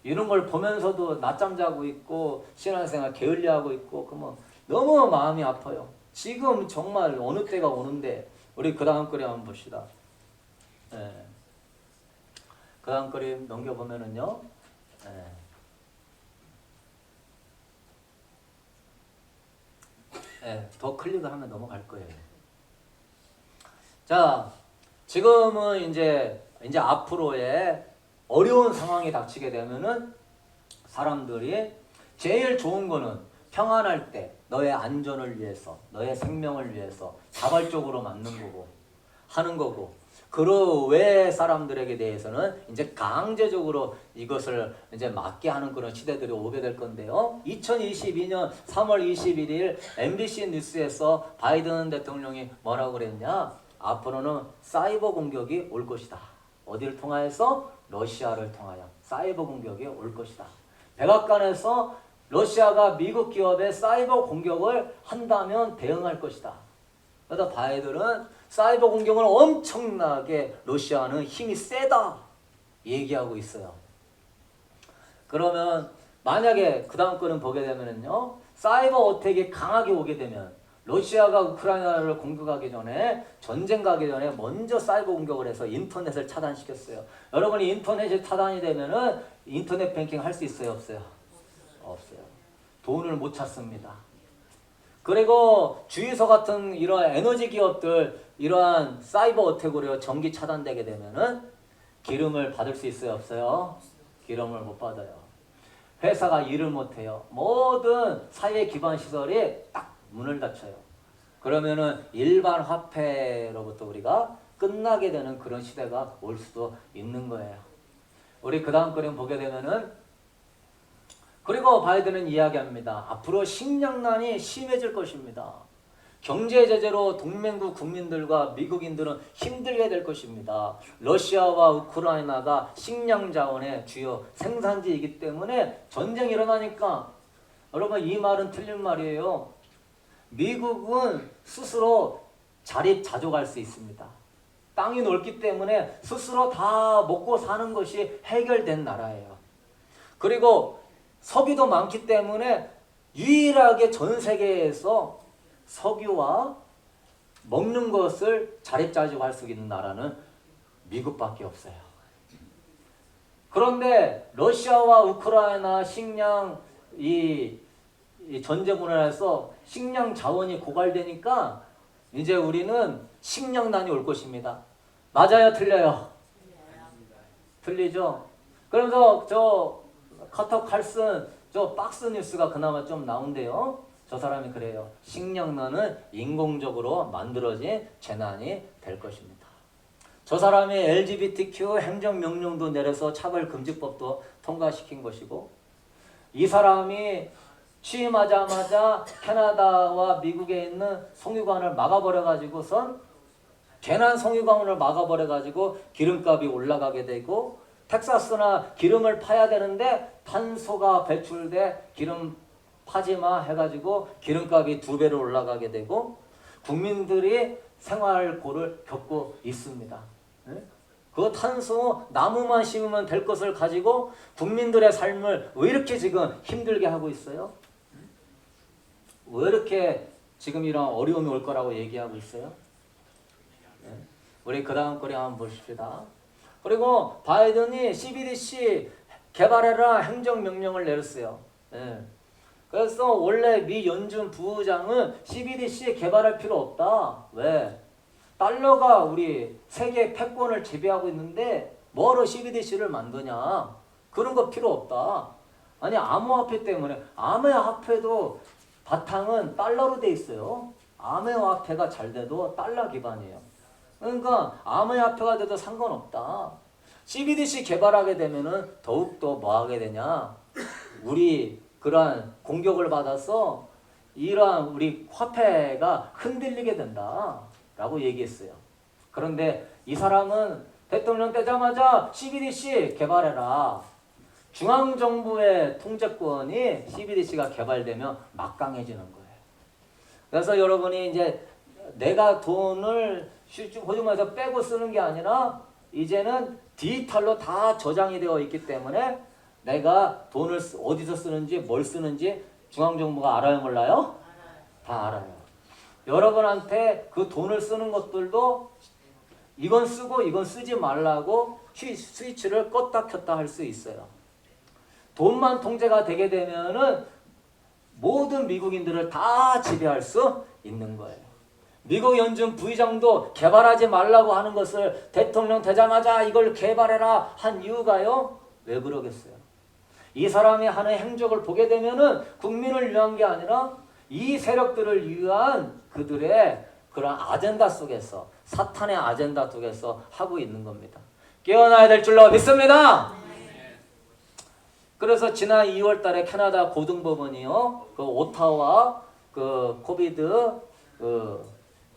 이런 걸 보면서도 낮잠 자고 있고 신앙생활 게을리하고 있고 그러면 너무 마음이 아파요. 지금 정말 어느 때가 오는데 우리 그 다음 그림 한번 봅시다. 네. 그 다음 그림 넘겨보면은요, 네. 네, 더 클릭을 하면 넘어갈 거예요. 자, 지금은 이제 앞으로의 어려운 상황이 닥치게 되면은 사람들이 제일 좋은 거는 평안할 때 너의 안전을 위해서, 너의 생명을 위해서 자발적으로 맞는 거고 하는 거고, 그 외 사람들에게 대해서는 이제 강제적으로 이것을 이제 막게 하는 그런 시대들이 오게 될 건데요. 2022년 3월 21일 MBC 뉴스에서 바이든 대통령이 뭐라고 그랬냐? 앞으로는 사이버 공격이 올 것이다. 어디를 통하여서? 러시아를 통하여 사이버 공격이 올 것이다. 백악관에서 러시아가 미국 기업에 사이버 공격을 한다면 대응할 것이다. 그래서 바이든은 사이버 공격을 엄청나게 러시아는 힘이 세다 얘기하고 있어요. 그러면 만약에 그 다음 거는 보게 되면은요, 사이버 어택이 강하게 오게 되면 러시아가 우크라이나를 공격하기 전에, 전쟁 가기 전에 먼저 사이버 공격을 해서 인터넷을 차단시켰어요. 여러분이 인터넷이 차단이 되면은 인터넷 뱅킹 할 수 있어요, 없어요? 없어요. 돈을 못 찾습니다. 그리고 주유소 같은 이런 에너지 기업들 이러한 사이버 어택으로 전기 차단되게 되면은 기름을 받을 수 있어요, 없어요? 기름을 못 받아요. 회사가 일을 못해요. 모든 사회 기반 시설이 딱 문을 닫혀요. 그러면은 일반 화폐로부터 우리가 끝나게 되는 그런 시대가 올 수도 있는 거예요. 우리 그 다음 그림 보게 되면은, 그리고 바이든은 이야기합니다. 앞으로 식량난이 심해질 것입니다. 경제 제재로 동맹국 국민들과 미국인들은 힘들게 될 것입니다. 러시아와 우크라이나가 식량 자원의 주요 생산지이기 때문에 전쟁이 일어나니까, 여러분 이 말은 틀린 말이에요. 미국은 스스로 자립자족할 수 있습니다. 땅이 넓기 때문에 스스로 다 먹고 사는 것이 해결된 나라예요. 그리고 석유도 많기 때문에 유일하게 전 세계에서 석유와 먹는 것을 자립자족할 수 있는 나라는 미국밖에 없어요. 그런데 러시아와 우크라이나 식량 이 전쟁으로 해서 식량 자원이 고갈되니까 이제 우리는 식량난이 올 것입니다. 맞아요, 틀려요? 틀리죠? 그래서 저 커터 칼슨 저 박스 뉴스가 그나마 좀 나온대요. 저 사람이 그래요. 식량난은 인공적으로 만들어진 재난이 될 것입니다. 저 사람이 LGBTQ 행정명령도 내려서 차별금지법도 통과시킨 것이고, 이 사람이 취임하자마자 캐나다와 미국에 있는 송유관을 막아버려가지고선, 괜한 송유관을 막아버려가지고 기름값이 올라가게 되고, 텍사스나 기름을 파야 되는데 탄소가 배출돼 기름 파지마 해가지고 기름값이 2배로 올라가게 되고 국민들이 생활고를 겪고 있습니다. 그 탄소 나무만 심으면 될 것을 가지고 국민들의 삶을 왜 이렇게 지금 힘들게 하고 있어요? 왜 이렇게 지금 이런 어려움이 올 거라고 얘기하고 있어요? 우리 그 다음 거리 한번 보십시다. 그리고 바이든이 CBDC 개발해라 행정명령을 내렸어요. 그래서 원래 미 연준 부의장은 CBDC 개발할 필요 없다. 왜? 달러가 우리 세계 패권을 지배하고 있는데 뭐로 CBDC를 만드냐? 그런 거 필요 없다. 아니 암호화폐 때문에, 암호화폐도 바탕은 달러로 돼 있어요. 암호화폐가 잘 돼도 달러 기반이에요. 그러니까 암호화폐가 돼도 상관없다. CBDC 개발하게 되면은 더욱더 뭐 하게 되냐? 우리 그러한 공격을 받아서 이러한 우리 화폐가 흔들리게 된다라고 얘기했어요. 그런데 이 사람은 대통령 되자마자 CBDC 개발해라. 중앙정부의 통제권이 CBDC가 개발되면 막강해지는 거예요. 그래서 여러분이 이제 내가 돈을 호주머니에서 빼고 쓰는 게 아니라 이제는 디지털로 다 저장이 되어 있기 때문에 내가 돈을 어디서 쓰는지 뭘 쓰는지 중앙정부가 알아요, 몰라요? 다 알아요. 여러분한테 그 돈을 쓰는 것들도 이건 쓰고 이건 쓰지 말라고 스위치를 껐다 켰다 할 수 있어요. 돈만 통제가 되게 되면은 모든 미국인들을 다 지배할 수 있는 거예요. 미국 연준 부의장도 개발하지 말라고 하는 것을 대통령 되자마자 이걸 개발해라 한 이유가요? 왜 그러겠어요? 이 사람이 하는 행적을 보게 되면은 국민을 위한 게 아니라 이 세력들을 위한 그들의 그런 아젠다 속에서, 사탄의 아젠다 속에서 하고 있는 겁니다. 깨어나야 될 줄로 믿습니다. 그래서 지난 2월 달에 캐나다 고등법원이요, 그 오타와 그 코비드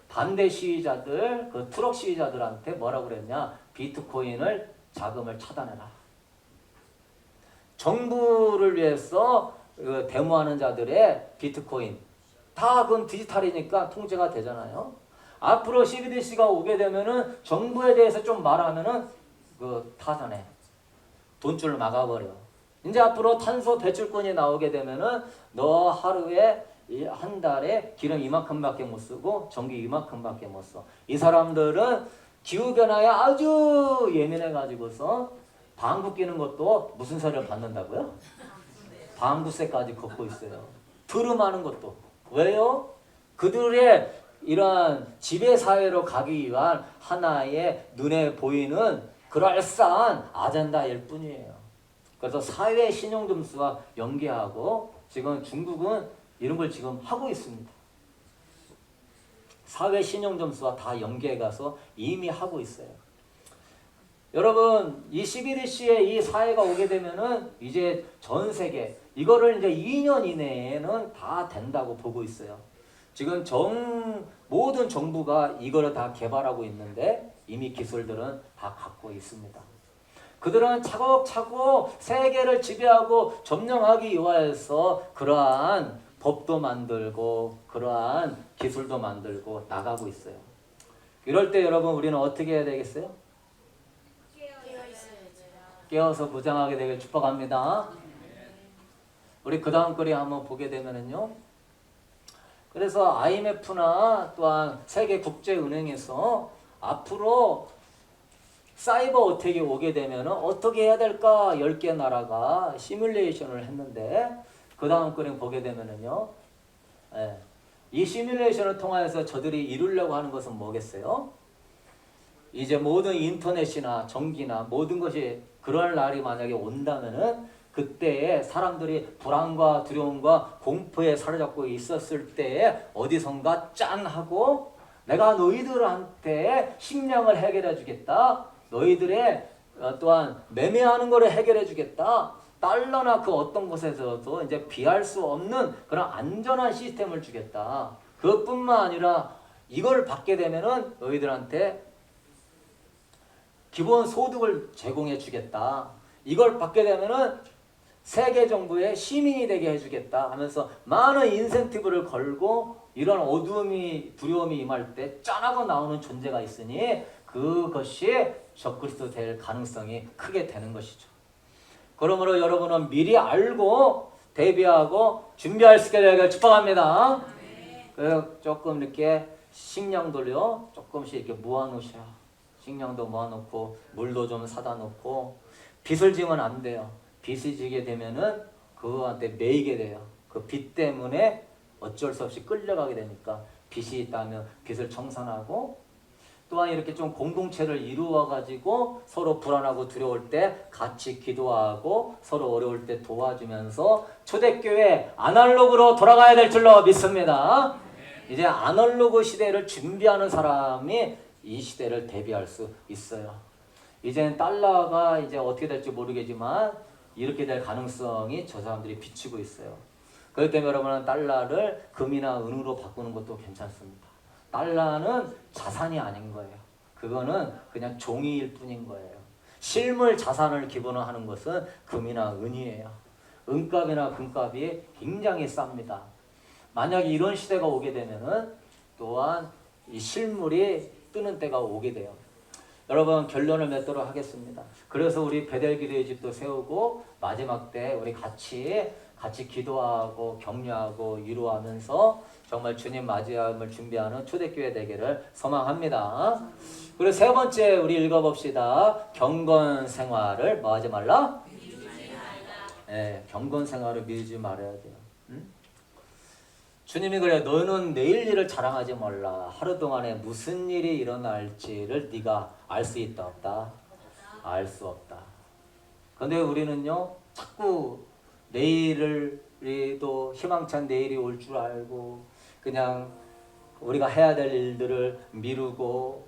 반대 시위자들, 그 트럭 시위자들한테 뭐라고 그랬냐? 비트코인을 자금을 차단해라. 정부를 위해서 데모하는 자들의 비트코인 다 그건 디지털이니까 통제가 되잖아요. 앞으로 CBDC가 오게 되면은 정부에 대해서 좀 말하면은 그 타산해, 돈줄을 막아버려. 이제 앞으로 탄소 배출권이 나오게 되면은 너 하루에 한 달에 기름 이만큼밖에 못 쓰고 전기 이만큼밖에 못 써. 이 사람들은 기후변화에 아주 예민해가지고서 방구 끼는 것도 무슨 세를 받는다고요? 방구세까지 걷고 있어요. 트름하는 것도. 왜요? 그들의 이러한 지배사회로 가기 위한 하나의 눈에 보이는 그럴싸한 아젠다일 뿐이에요. 그래서 사회 신용 점수와 연계하고 지금 중국은 이런 걸 지금 하고 있습니다. 사회 신용 점수와 다 연계해 가서 이미 하고 있어요. 여러분, 이 11.2시에 이 사회가 오게 되면은 이제 전 세계 이거를 이제 2년 이내에는 다 된다고 보고 있어요. 지금 모든 정부가 이거를 다 개발하고 있는데 이미 기술들은 다 갖고 있습니다. 그들은 차곡차곡 세계를 지배하고 점령하기 위하여서 그러한 법도 만들고 그러한 기술도 만들고 나가고 있어요. 이럴 때 여러분 우리는 어떻게 해야 되겠어요? 깨어서 무장하게 되길 축복합니다. 우리 그 다음 글에 한번 보게 되면은요. 그래서 IMF나 또한 세계국제은행에서 앞으로 사이버 어택이 오게 되면 어떻게 해야 될까 10개 나라가 시뮬레이션을 했는데 그 다음 글에 보게 되면은요. 이 시뮬레이션을 통해서 저들이 이루려고 하는 것은 뭐겠어요? 이제 모든 인터넷이나 전기나 모든 것이 그럴 날이 만약에 온다면은 그때에 사람들이 불안과 두려움과 공포에 사로잡고 있었을 때에 어디선가 짠 하고 내가 너희들한테 식량을 해결해 주겠다. 너희들의 또한 매매하는 거를 해결해 주겠다. 달러나 그 어떤 곳에서도 이제 비할 수 없는 그런 안전한 시스템을 주겠다. 그것뿐만 아니라 이걸 받게 되면은 너희들한테 기본 소득을 제공해 주겠다. 이걸 받게 되면은 세계 정부의 시민이 되게 해주겠다 하면서 많은 인센티브를 걸고 이런 어두움이 두려움이 임할 때 짠하고 나오는 존재가 있으니 그것이 적그리스도 될 가능성이 크게 되는 것이죠. 그러므로 여러분은 미리 알고 대비하고 준비할 수 있게 되길 축복합니다. 조금 이렇게 식량도요 조금씩 이렇게 모아놓으셔. 식량도 모아놓고 물도 좀 사다 놓고 빚을 지면 안 돼요. 빚을 지게 되면은 그거한테 매이게 돼요. 그 빚 때문에 어쩔 수 없이 끌려가게 되니까 빚이 있다면 빚을 청산하고 또한 이렇게 좀 공동체를 이루어 가지고 서로 불안하고 두려울 때 같이 기도하고 서로 어려울 때 도와주면서 초대교회 아날로그로 돌아가야 될 줄로 믿습니다. 이제 아날로그 시대를 준비하는 사람이 이 시대를 대비할 수 있어요. 이제는 달러가 이제 어떻게 될지 모르겠지만 이렇게 될 가능성이 저 사람들이 비추고 있어요. 그렇기 때문에 여러분은 달러를 금이나 은으로 바꾸는 것도 괜찮습니다. 달러는 자산이 아닌 거예요. 그거는 그냥 종이일 뿐인 거예요. 실물 자산을 기본으로 하는 것은 금이나 은이에요. 은값이나 금값이 굉장히 쌉니다. 만약에 이런 시대가 오게 되면은 또한 이 실물이 뜨는 때가 오게 돼요. 여러분 결론을 맺도록 하겠습니다. 그래서 우리 베델기도의 집도 세우고 마지막 때 우리 같이 기도하고 격려하고 위로하면서 정말 주님 맞이함을 준비하는 초대교회 되기를 소망합니다. 그리고 세 번째 우리 읽어봅시다. 경건 생활을 뭐 하지 말라? 경건 생활을 미루지 말아야 돼요. 주님이 그래요. 너는 내일 일을 자랑하지 말라. 하루 동안에 무슨 일이 일어날지를 네가 알 수 있다 없다? 알 수 없다. 그런데 우리는요. 자꾸 내일도 희망찬 내일이 올 줄 알고 그냥 우리가 해야 될 일들을 미루고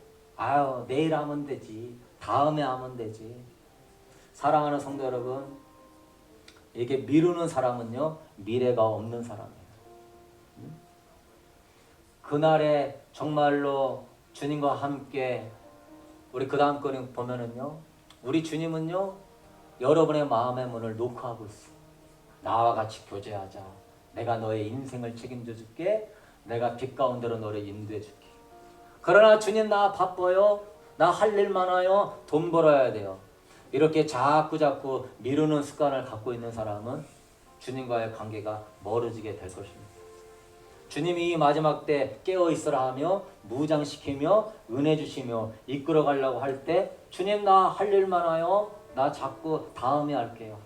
내일 하면 되지. 다음에 하면 되지. 사랑하는 성도 여러분, 이렇게 미루는 사람은요. 미래가 없는 사람이에요. 그날에 정말로 주님과 함께 우리 그 다음 거는 보면은요. 우리 주님은요. 여러분의 마음의 문을 노크하고 있어. 나와 같이 교제하자. 내가 너의 인생을 책임져 줄게. 내가 빛 가운데로 너를 인도해 줄게. 그러나 주님 나 바빠요. 나 할 일 많아요. 돈 벌어야 돼요. 이렇게 자꾸 미루는 습관을 갖고 있는 사람은 주님과의 관계가 멀어지게 될 것입니다. 주님이 이 마지막 때 깨어있으라 하며 무장시키며 은혜 주시며 이끌어 가려고 할 때 주님 나 할 일 많아요. 나 자꾸 다음에 할게요.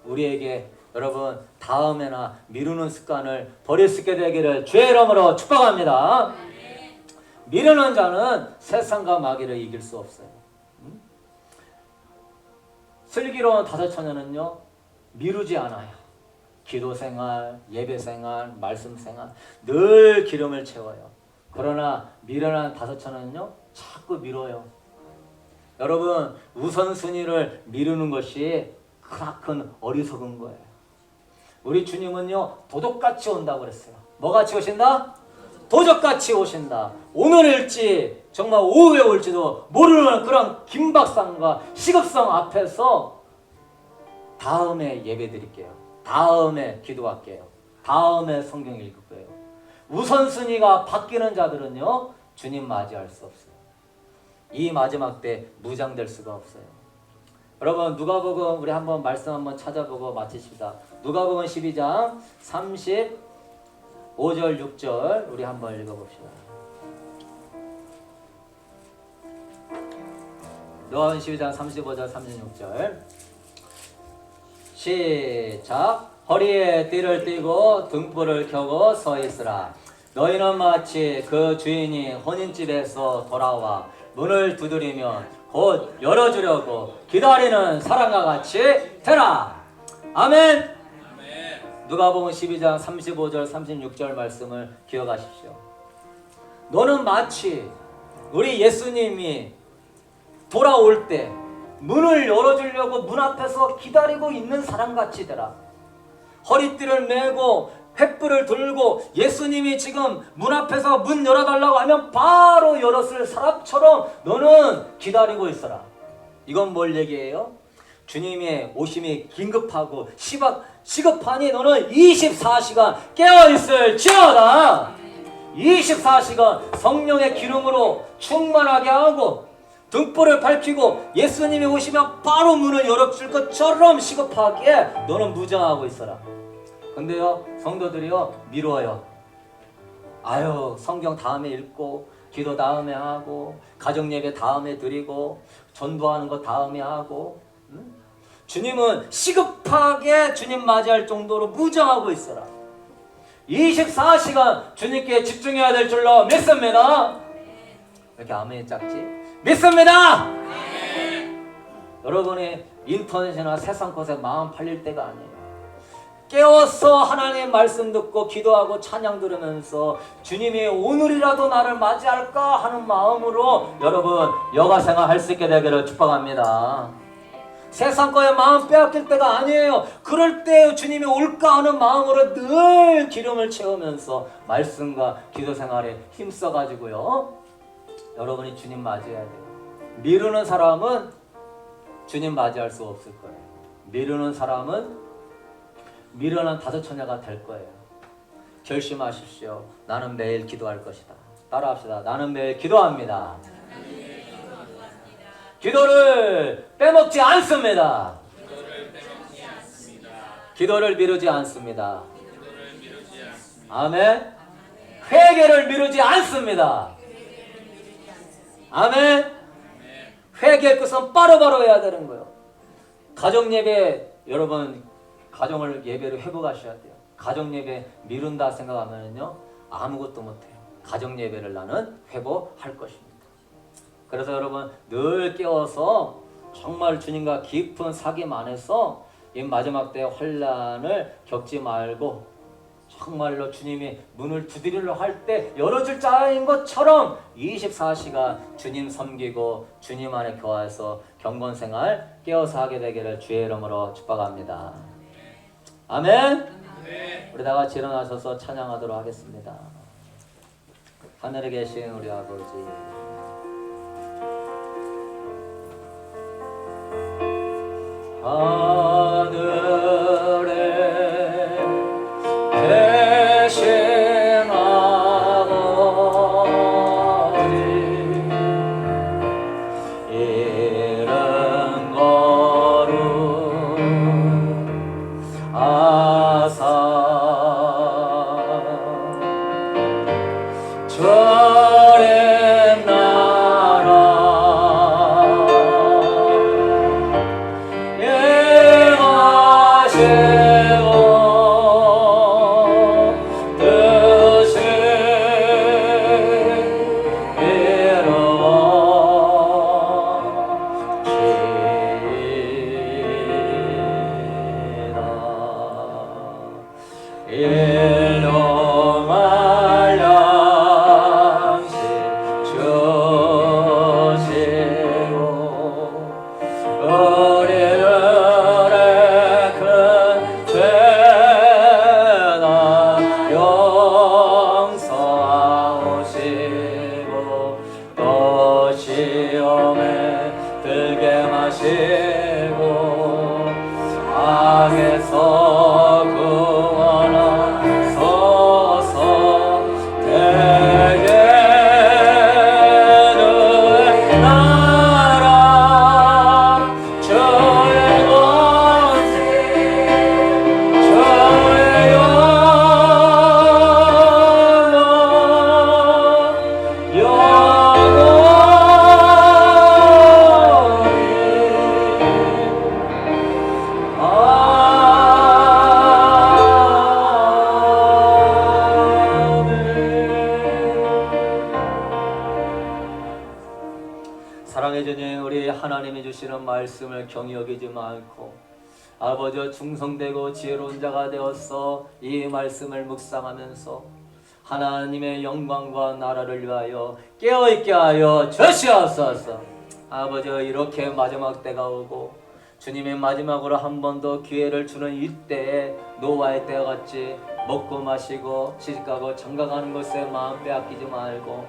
우리에게 여러분 다음에나 미루는 습관을 버릴 수 있게 되기를 주의 이름으로 축복합니다. 미루는 자는 세상과 마귀를 이길 수 없어요. 슬기로운 다섯 처녀는요 미루지 않아요. 기도생활, 예배생활, 말씀생활 늘 기름을 채워요. 그러나 미련한 다섯 처녀는요 자꾸 미뤄요. 여러분 우선순위를 미루는 것이 크나큰 어리석은 거예요. 우리 주님은요 도둑같이 온다고 그랬어요. 뭐같이 오신다? 도적같이 오신다. 오늘일지 정말 오후에 올지도 모르는 그런 긴박성과 시급성 앞에서 다음에 예배 드릴게요. 다음에 기도할게요. 다음에 성경 읽을 거예요. 우선순위가 바뀌는 자들은요 주님 맞이할 수 없어요. 이 마지막 때 무장될 수가 없어요. 여러분 누가복음 우리 한번 말씀 한번 찾아보고 마치십시다. 누가복음 12장 35절 6절 우리 한번 읽어봅시다. 누가복음 12장 35절 36절 시작. 허리에 띠를 띠고 등불을 켜고 서 있으라. 너희는 마치 그 주인이 혼인집에서 돌아와 문을 두드리면 곧 열어주려고 기다리는 사람과 같이 되라. 아멘. 누가복음 12장 35절 36절 말씀을 기억하십시오. 너는 마치 우리 예수님이 돌아올 때 문을 열어주려고 문 앞에서 기다리고 있는 사람같이 되라. 허리띠를 메고 횃불을 들고 예수님이 지금 문 앞에서 문 열어달라고 하면 바로 열었을 사람처럼 너는 기다리고 있어라. 이건 뭘 얘기해요? 주님의 오심이 긴급하고 시급하니 너는 24시간 깨어있을지어다. 24시간 성령의 기름으로 충만하게 하고 등불을 밝히고 예수님이 오시면 바로 문을 열어줄 것처럼 시급하게 너는 무장하고 있어라. 근데요 성도들이요 미뤄요. 아유 성경 다음에 읽고 기도 다음에 하고 가정예배 다음에 드리고 전도하는 거 다음에 하고 주님은 시급하게 주님 맞이할 정도로 무장하고 있어라. 24시간 주님께 집중해야 될 줄로 믿습니다. 왜 이렇게 아멘이 작지? 믿습니다. 여러분이 인터넷이나 세상 것에 마음 팔릴 때가 아니에요. 깨어서 하나님의 말씀 듣고 기도하고 찬양 들으면서 주님이 오늘이라도 나를 맞이할까 하는 마음으로 여러분 여가생활 할 수 있게 되기를 축복합니다. 세상 거에 마음 빼앗길 때가 아니에요. 그럴 때 주님이 올까 하는 마음으로 늘 기름을 채우면서 말씀과 기도생활에 힘써가지고요 여러분이 주님 맞이해야 돼요. 미루는 사람은 주님 맞이할 수 없을 거예요. 미루는 사람은 미련한 다섯 처녀가 될 거예요. 결심하십시오. 나는 매일 기도할 것이다. 따라합시다. 나는 매일 기도합니다. 기도를 빼먹지 않습니다. 기도를 미루지 않습니다. 아멘. 회개를 미루지 않습니다. 아멘. 회개의 끝은 바로바로 해야 되는 거예요. 가정예배 여러분 가정을 예배로 회복하셔야 돼요. 가정예배 미룬다 생각하면요 아무것도 못해요. 가정예배를 나는 회복할 것입니다. 그래서 여러분 늘 깨워서 정말 주님과 깊은 사귐 안에서 이 마지막 때 환난을 겪지 말고 정말로 주님이 문을 두드리려 할 때 열어줄 자인 것처럼 24시간 주님 섬기고 주님 안에 교화해서 경건생활 깨어서 하게 되기를 주의 이름으로 축복합니다. 아멘. 우리 다 같이 일어나셔서 찬양하도록 하겠습니다. 하늘에 계신 우리 아버지 하늘에 계신 아버지 이른 거룩 아사 주의 나라 일용할 양식 주시고 우리들의 큰 죄나 용서하시고 또 시험에 들게 마시고 악에서 구원하소서. 대개는 나라 주의 권세 주의 사랑의 주님, 우리 하나님이 주시는 말씀을 경히 여기지 말고 아버지 충성되고 지혜로운 자가 되어서 이 말씀을 묵상하면서 하나님의 영광과 나라를 위하여 깨어있게 하여 주시옵소서. 아버지 이렇게 마지막 때가 오고 주님의 마지막으로 한 번 더 기회를 주는 이때에 노아의 때와 같이 먹고 마시고 시집가고 장가가는 것에 마음 빼앗기지 말고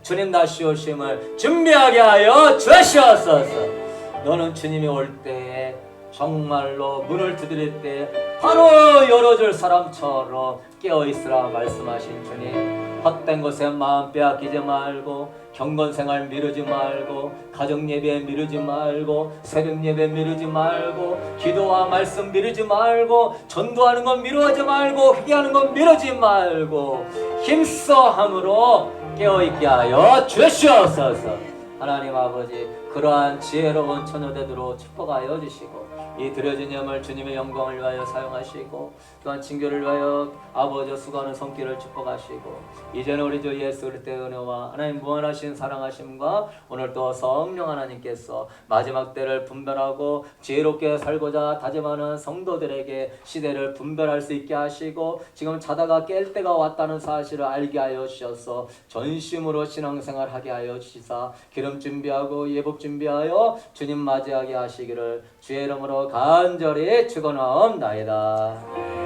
주님 다시 오심을 준비하게 하여 주시옵소서. 너는 주님이 올 때에 정말로 문을 두드릴 때 바로 열어줄 사람처럼 깨어있으라 말씀하신 주님, 헛된 것에 마음 빼앗기지 말고 경건생활 미루지 말고 가정 예배 미루지 말고 새벽 예배 미루지 말고 기도와 말씀 미루지 말고 전도하는 건 미루지 말고 회개하는 건 미루지 말고 힘써 함으로 깨어있게 하여 주시옵소서. 하나님 아버지 그러한 지혜로운 처녀되도록 축복하여 주시고 이 드려진 염을 주님의 영광을 위하여 사용하시고 또한 친교를 위하여 아버지 수고하는 손길을 축복하시고 이제는 우리 주 예수 그리스도의 은혜와 하나님 무한하신 사랑하심과 오늘 또 성령 하나님께서 마지막 때를 분별하고 지혜롭게 살고자 다짐하는 성도들에게 시대를 분별할 수 있게 하시고 지금 자다가 깰 때가 왔다는 사실을 알게 하여 주셔서 전심으로 신앙생활 하게 하여 주시사 기름 준비하고 예복 준비하여 주님 맞이하게 하시기를 주의 이름으로 간절히 축원하옵나이다.